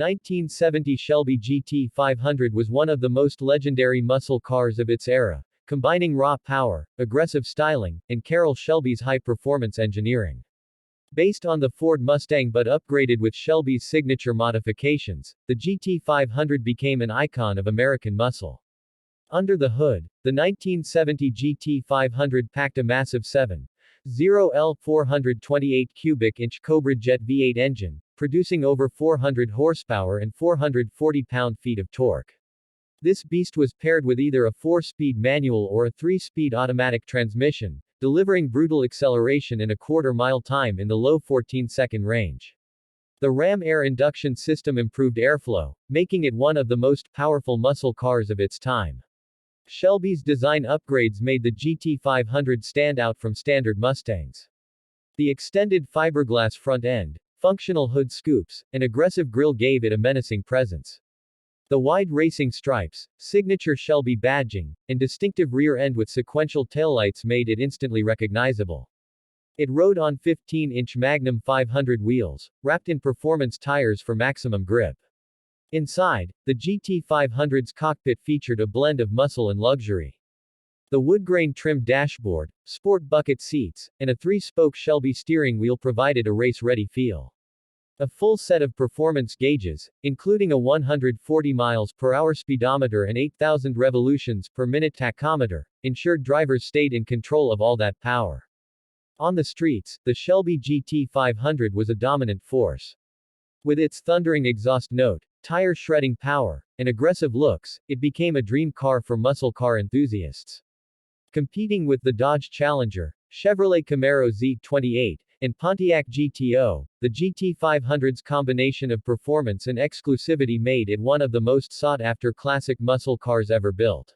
1970 Shelby GT500 was one of the most legendary muscle cars of its era, combining raw power, aggressive styling, and Carroll Shelby's high-performance engineering. Based on the Ford Mustang but upgraded with Shelby's signature modifications, the GT500 became an icon of American muscle. Under the hood, the 1970 GT500 packed a massive 7.0L 428 cubic inch Cobra Jet V8 engine, producing over 400 horsepower and 440 pound-feet of torque. This beast was paired with either a 4-speed manual or a 3-speed automatic transmission, delivering brutal acceleration in a quarter-mile time in the low 14-second range. The ram air induction system improved airflow, making it one of the most powerful muscle cars of its time. Shelby's design upgrades made the GT500 stand out from standard Mustangs. The extended fiberglass front end, functional hood scoops, and aggressive grille gave it a menacing presence. The wide racing stripes, signature Shelby badging, and distinctive rear end with sequential taillights made it instantly recognizable. It rode on 15-inch Magnum 500 wheels, wrapped in performance tires for maximum grip. Inside, the GT500's cockpit featured a blend of muscle and luxury. The wood-grain-trimmed dashboard, sport bucket seats, and a 3-spoke Shelby steering wheel provided a race-ready feel. A full set of performance gauges, including a 140 miles per hour speedometer and 8,000 revolutions per minute tachometer, ensured drivers stayed in control of all that power. On the streets, the Shelby GT500 was a dominant force. With its thundering exhaust note, tire-shredding power, and aggressive looks, it became a dream car for muscle car enthusiasts. Competing with the Dodge Challenger, Chevrolet Camaro Z28, and Pontiac GTO, the GT500's combination of performance and exclusivity made it one of the most sought-after classic muscle cars ever built.